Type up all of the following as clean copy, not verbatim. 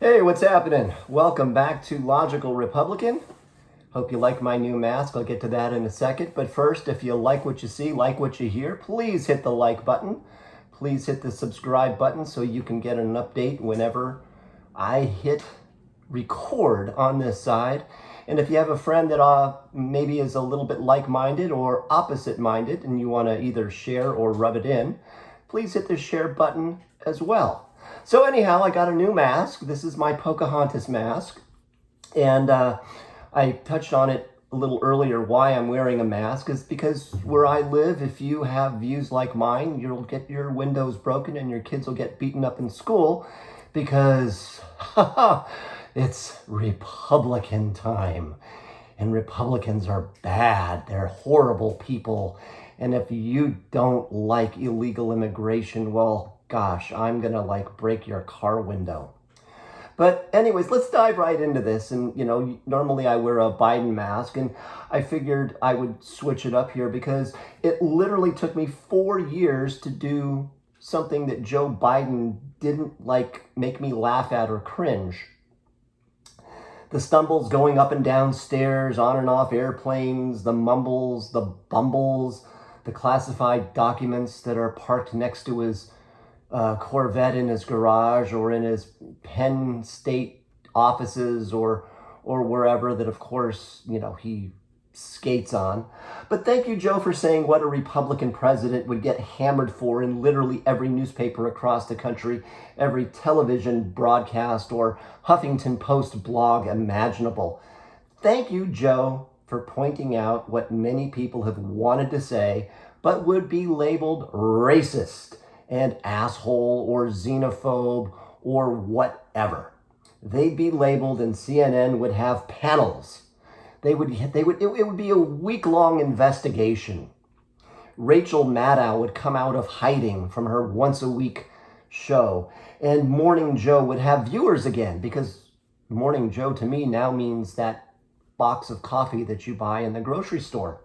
Hey, what's happening? Welcome back to Logical Republican. Hope you like my new mask. I'll get to that in a second. But first, if you like what you see, like what you hear, please hit the like button. Please hit the subscribe button so you can get an update whenever I hit record on this side. And if you have a friend that maybe is a little bit like-minded or opposite-minded and you want to either share or rub it in, please hit the share button as well. So anyhow, I got a new mask. This is my Pocahontas mask. And I touched on it a little earlier. Why I'm wearing a mask is because where I live, if you have views like mine, you'll get your windows broken and your kids will get beaten up in school because it's Republican time. And Republicans are bad. They're horrible people. And if you don't like illegal immigration, well, gosh, I'm gonna break your car window. But anyways, let's dive right into this. And normally I wear a Biden mask, and I figured I would switch it up here because it literally took me 4 years to do something that Joe Biden didn't make me laugh at or cringe. The stumbles going up and down stairs, on and off airplanes, the mumbles, the bumbles, the classified documents that are parked next to his Corvette in his garage or in his Penn State offices or wherever that, of course, he skates on. But thank you, Joe, for saying what a Republican president would get hammered for in literally every newspaper across the country, every television broadcast or Huffington Post blog imaginable. Thank you, Joe, for pointing out what many people have wanted to say, but would be labeled racist and asshole or xenophobe or whatever. They'd be labeled, and CNN would have panels. It would be a week-long investigation. Rachel Maddow would come out of hiding from her once-a-week show, and Morning Joe would have viewers again, because Morning Joe to me now means that box of coffee that you buy in the grocery store.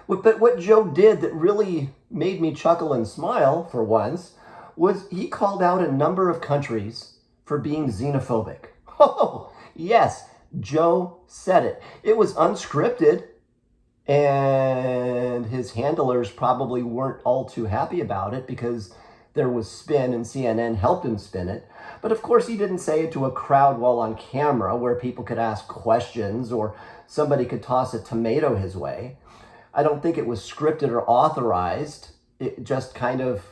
But what Joe did that really made me chuckle and smile for once was he called out a number of countries for being xenophobic. Oh, yes, Joe said it. It was unscripted, and his handlers probably weren't all too happy about it because there was spin and CNN helped him spin it. But of course, he didn't say it to a crowd while on camera where people could ask questions or somebody could toss a tomato his way. I don't think it was scripted or authorized. It just kind of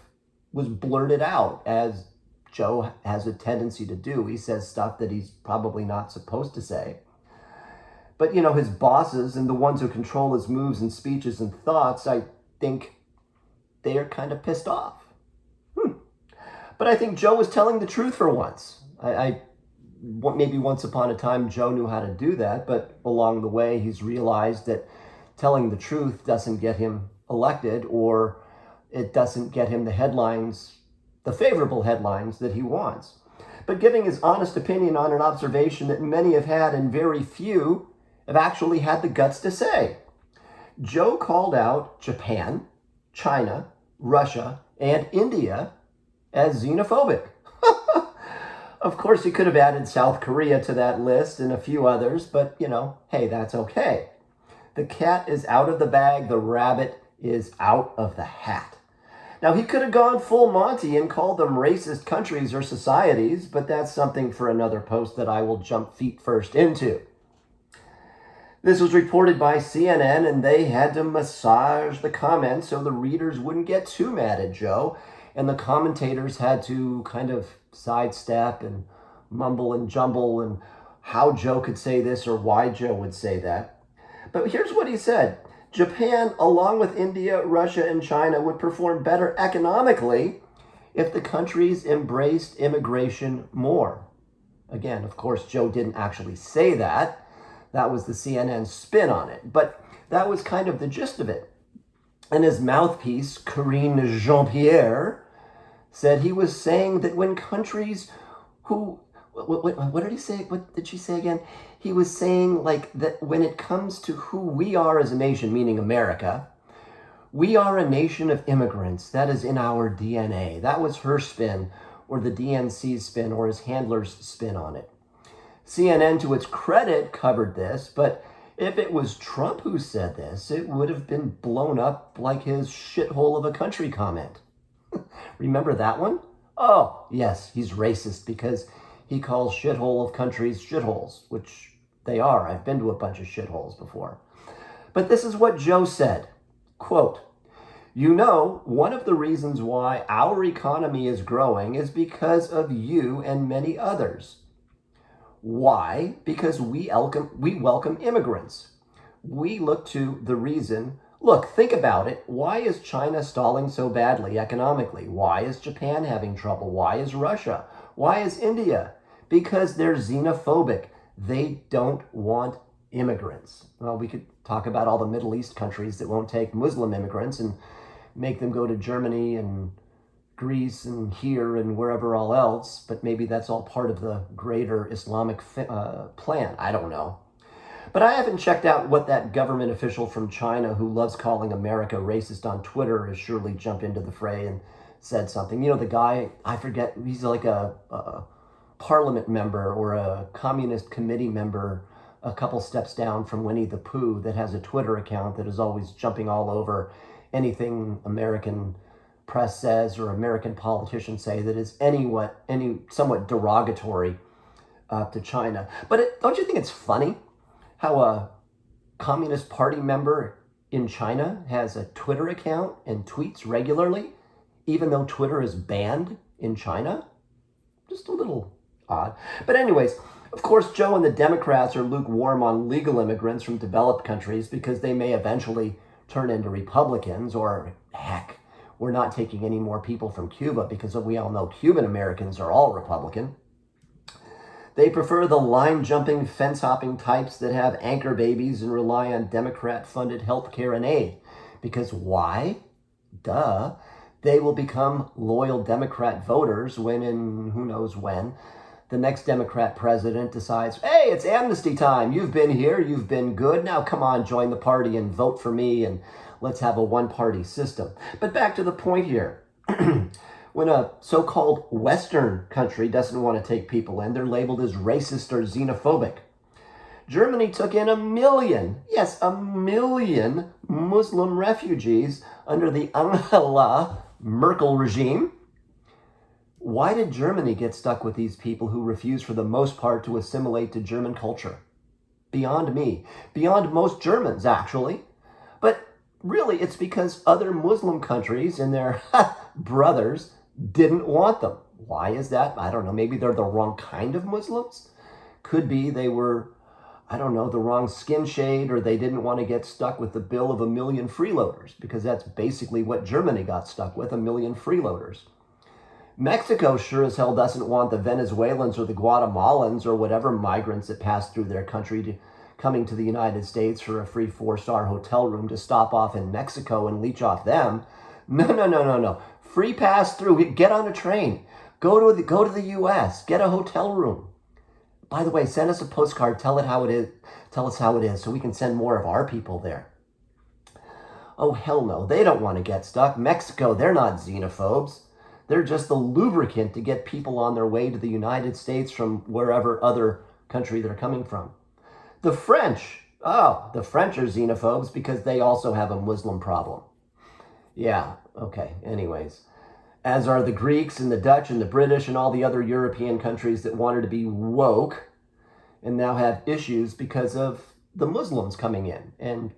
was blurted out, as Joe has a tendency to do. He says stuff that he's probably not supposed to say. But, his bosses and the ones who control his moves and speeches and thoughts, I think they are kind of pissed off. But I think Joe was telling the truth for once. Maybe once upon a time, Joe knew how to do that, but along the way, he's realized that telling the truth doesn't get him elected, or it doesn't get him the headlines, the favorable headlines that he wants. But giving his honest opinion on an observation that many have had and very few have actually had the guts to say. Joe called out Japan, China, Russia, and India as xenophobic. Of course, he could have added South Korea to that list and a few others, but, hey, that's okay. The cat is out of the bag, the rabbit is out of the hat. Now, he could have gone full Monty and called them racist countries or societies, but that's something for another post that I will jump feet first into. This was reported by CNN, and they had to massage the comments so the readers wouldn't get too mad at Joe, and the commentators had to kind of sidestep and mumble and jumble and how Joe could say this or why Joe would say that. But here's what he said. Japan, along with India, Russia, and China, would perform better economically if the countries embraced immigration more. Again, of course, Joe didn't actually say that. That was the CNN spin on it. But that was kind of the gist of it. And his mouthpiece, Karine Jean-Pierre, said he was saying that when countries who... What did he say? What did she say again? He was saying that when it comes to who we are as a nation, meaning America, we are a nation of immigrants. That is in our DNA. That was her spin or the DNC's spin or his handler's spin on it. CNN, to its credit, covered this, but if it was Trump who said this, it would have been blown up like his shithole of a country comment. Remember that one? Oh, yes, he's racist because he calls shithole of countries shitholes, which they are. I've been to a bunch of shitholes before. But this is what Joe said, quote, "You know, one of the reasons why our economy is growing is because of you and many others. Why? Because we welcome immigrants. We look to the reason. Look, think about it. Why is China stalling so badly economically? Why is Japan having trouble? Why is Russia? Why is India? Because they're xenophobic. They don't want immigrants." Well, we could talk about all the Middle East countries that won't take Muslim immigrants and make them go to Germany and Greece and here and wherever all else, but maybe that's all part of the greater Islamic plan. I don't know. But I haven't checked out what that government official from China who loves calling America racist on Twitter has surely jumped into the fray and said something. You know, the guy, I forget, he's like a parliament member or a communist committee member a couple steps down from Winnie the Pooh that has a Twitter account that is always jumping all over anything American press says or American politicians say that is any somewhat derogatory to China. But don't you think it's funny how a Communist Party member in China has a Twitter account and tweets regularly, even though Twitter is banned in China? Just a little odd. But anyways, of course, Joe and the Democrats are lukewarm on legal immigrants from developed countries because they may eventually turn into Republicans, or heck, we're not taking any more people from Cuba because we all know Cuban Americans are all Republican. They prefer the line-jumping, fence-hopping types that have anchor babies and rely on Democrat-funded health care and aid. Because why? Duh. They will become loyal Democrat voters when, and who knows when, the next Democrat president decides, hey, it's amnesty time. You've been here. You've been good. Now come on, join the party and vote for me, and let's have a one-party system. But back to the point here. When a so-called Western country doesn't want to take people in, they're labeled as racist or xenophobic. Germany took in 1 million, yes, 1 million Muslim refugees under the Angela Merkel regime. Why did Germany get stuck with these people who refuse for the most part to assimilate to German culture? Beyond me. Beyond most Germans, actually. But really, it's because other Muslim countries and their brothers didn't want them. Why is that? I don't know. Maybe they're the wrong kind of Muslims. Could be they were, I don't know, the wrong skin shade, or they didn't want to get stuck with the bill of 1 million freeloaders, because that's basically what Germany got stuck with, 1 million freeloaders. Mexico sure as hell doesn't want the Venezuelans or the Guatemalans or whatever migrants that pass through their country coming to the United States for a free 4-star hotel room to stop off in Mexico and leech off them. No. Free pass through. Get on a train. Go to the U.S. Get a hotel room. By the way, send us a postcard. Tell us how it is so we can send more of our people there. Oh, hell no. They don't want to get stuck. Mexico, they're not xenophobes. They're just the lubricant to get people on their way to the United States from wherever other country they're coming from. The French are xenophobes because they also have a Muslim problem. Yeah, okay, anyways. As are the Greeks and the Dutch and the British and all the other European countries that wanted to be woke and now have issues because of the Muslims coming in and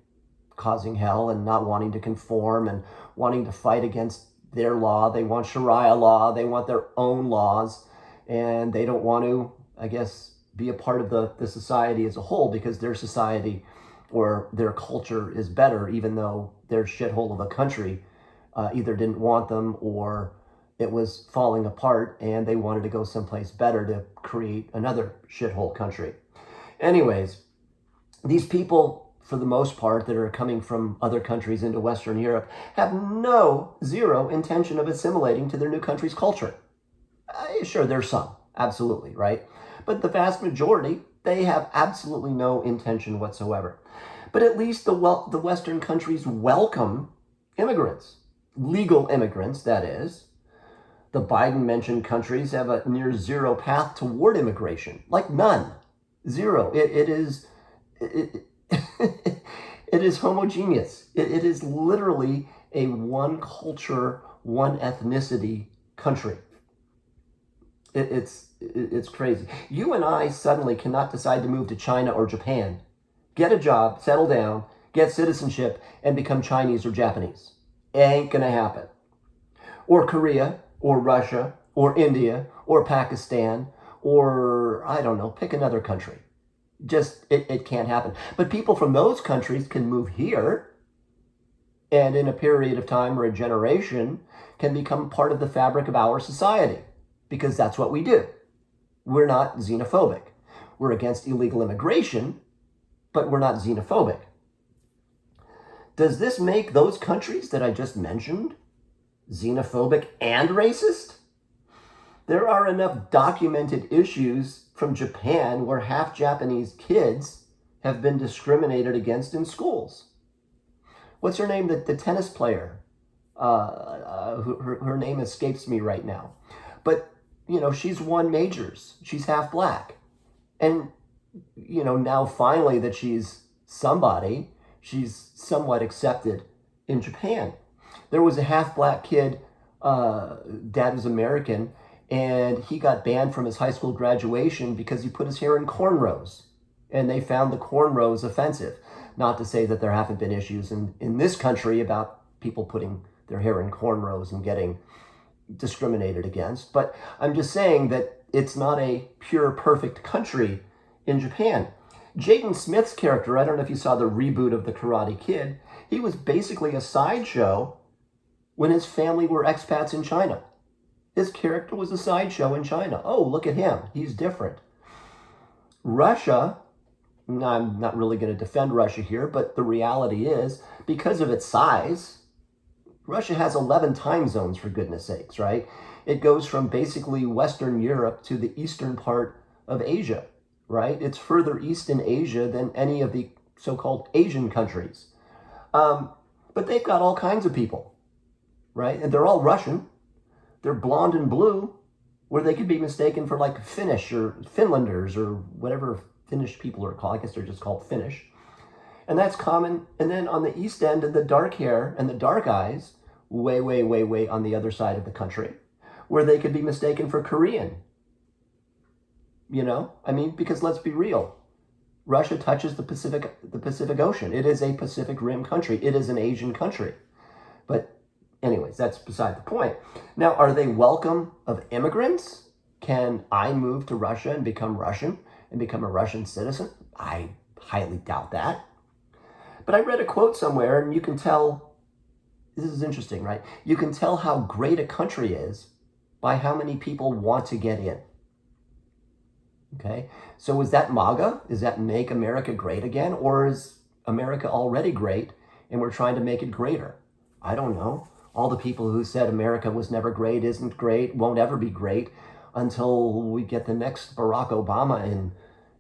causing hell and not wanting to conform and wanting to fight against their law. They want Sharia law. They want their own laws. And they don't want to, I guess, be a part of the society as a whole because their society or their culture is better, even though their shithole of a country either didn't want them or it was falling apart and they wanted to go someplace better to create another shithole country. Anyways, these people, for the most part, that are coming from other countries into Western Europe have zero intention of assimilating to their new country's culture. Sure, there's some, absolutely, right? But the vast majority, they have absolutely no intention whatsoever. But at least the Western countries welcome immigrants, legal immigrants, that is. The Biden-mentioned countries have a near zero path toward immigration, like none, zero. It is it, it is homogeneous. It is literally a one culture, one ethnicity country. It's crazy. You and I suddenly cannot decide to move to China or Japan, get a job, settle down, get citizenship, and become Chinese or Japanese. It ain't gonna happen. Or Korea, or Russia, or India, or Pakistan, or I don't know, pick another country. Just, it can't happen. But people from those countries can move here, and in a period of time or a generation can become part of the fabric of our society, because that's what we do. We're not xenophobic. We're against illegal immigration, but we're not xenophobic. Does this make those countries that I just mentioned xenophobic and racist? There are enough documented issues from Japan where half Japanese kids have been discriminated against in schools. What's her name? The tennis player. Her name escapes me right now. But, she's won majors. She's half black. And, now finally that she's somebody, she's somewhat accepted in Japan. There was a half black kid, dad was American, and he got banned from his high school graduation because he put his hair in cornrows. And they found the cornrows offensive. Not to say that there haven't been issues in this country about people putting their hair in cornrows and getting discriminated against. But I'm just saying that it's not a pure, perfect country in Japan. Jaden Smith's character, I don't know if you saw the reboot of The Karate Kid, he was basically a sideshow when his family were expats in China. His character was a sideshow in China. Oh, look at him. He's different. Russia, I'm not really going to defend Russia here, but the reality is, because of its size, Russia has 11 time zones, for goodness sakes, right? It goes from basically Western Europe to the eastern part of Asia, right? It's further east in Asia than any of the so-called Asian countries. But they've got all kinds of people, right? And they're all Russian. They're blonde and blue, where they could be mistaken for like Finnish or Finlanders or whatever Finnish people are called. I guess they're just called Finnish. And that's common. And then on the east end, the dark hair and the dark eyes, way, way, way, way on the other side of the country, where they could be mistaken for Korean. Because let's be real. Russia touches the Pacific Ocean. It is a Pacific Rim country. It is an Asian country. But anyways, that's beside the point. Now, are they welcome of immigrants? Can I move to Russia and become Russian and become a Russian citizen? I highly doubt that. But I read a quote somewhere, and you can tell, this is interesting, right? You can tell how great a country is by how many people want to get in. Okay? So is that MAGA? Is that Make America Great Again? Or is America already great and we're trying to make it greater? I don't know. All the people who said America was never great, isn't great, won't ever be great until we get the next Barack Obama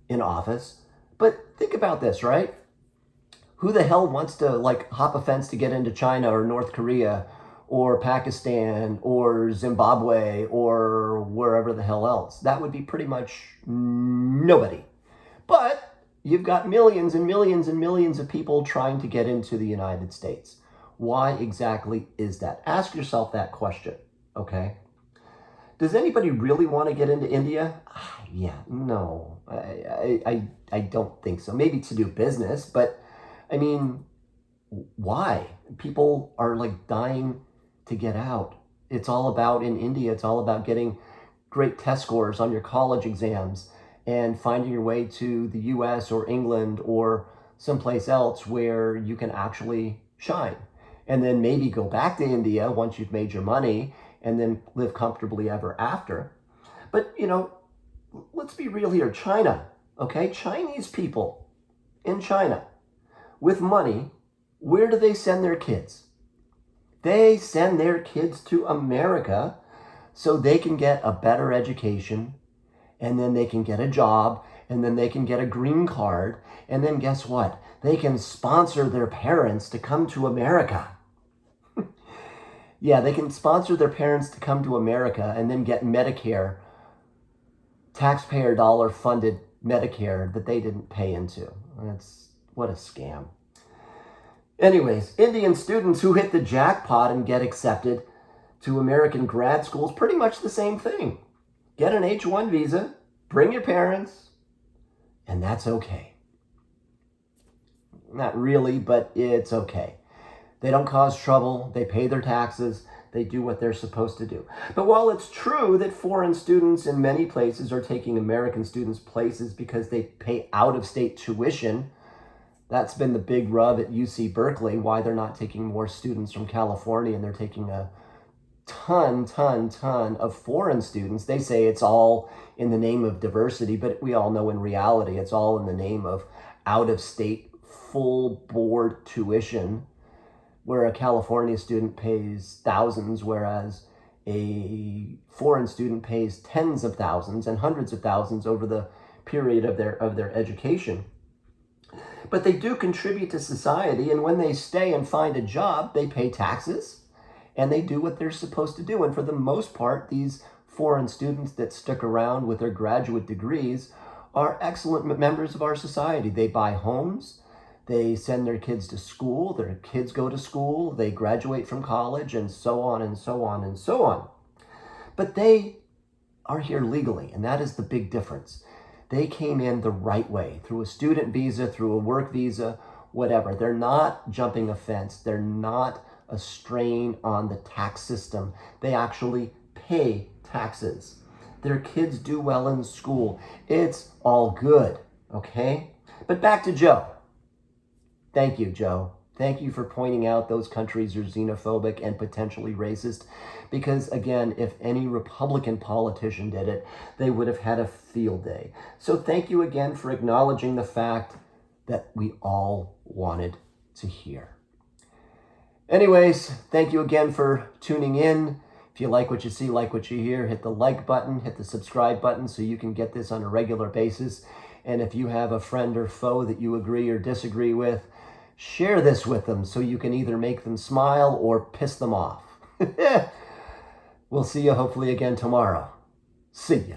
in office. But think about this, right? Who the hell wants to hop a fence to get into China or North Korea or Pakistan or Zimbabwe or wherever the hell else? That would be pretty much nobody. But you've got millions and millions and millions of people trying to get into the United States. Why exactly is that? Ask yourself that question, okay? Does anybody really want to get into India? No, I don't think so. Maybe to do business, but why? People are dying to get out. It's all about, in India, it's all about getting great test scores on your college exams and finding your way to the US or England or someplace else where you can actually shine. And then maybe go back to India once you've made your money and then live comfortably ever after. But, let's be real here. China, okay? Chinese people in China with money, where do they send their kids? They send their kids to America so they can get a better education, and then they can get a job, and then they can get a green card, and then guess what? They can sponsor their parents to come to America. Yeah, they can sponsor their parents to come to America and then get Medicare, taxpayer dollar funded Medicare that they didn't pay into. What a scam. Anyways, Indian students who hit the jackpot and get accepted to American grad schools, pretty much the same thing. Get an H-1 visa, bring your parents, and that's okay. Not really, but it's okay. They don't cause trouble, they pay their taxes, they do what they're supposed to do. But while it's true that foreign students in many places are taking American students' places because they pay out-of-state tuition, that's been the big rub at UC Berkeley, why they're not taking more students from California, and they're taking a ton of foreign students. They say it's all in the name of diversity, but we all know in reality it's all in the name of out-of-state full board tuition, where a California student pays thousands, whereas a foreign student pays tens of thousands and hundreds of thousands over the period of their education. But they do contribute to society, and when they stay and find a job, they pay taxes, and they do what they're supposed to do. And for the most part, these foreign students that stick around with their graduate degrees are excellent members of our society. They buy homes, they send their kids to school, their kids go to school, they graduate from college, and so on and so on and so on. But they are here legally, and that is the big difference. They came in the right way, through a student visa, through a work visa, whatever. They're not jumping a fence. They're not a strain on the tax system. They actually pay taxes. Their kids do well in school. It's all good, okay? But back to Joe. Thank you, Joe. Thank you for pointing out those countries are xenophobic and potentially racist. Because again, if any Republican politician did it, they would have had a field day. So thank you again for acknowledging the fact that we all wanted to hear. Anyways, thank you again for tuning in. If you like what you see, like what you hear, hit the like button, hit the subscribe button so you can get this on a regular basis. And if you have a friend or foe that you agree or disagree with, share this with them so you can either make them smile or piss them off. We'll see you hopefully again tomorrow. See ya.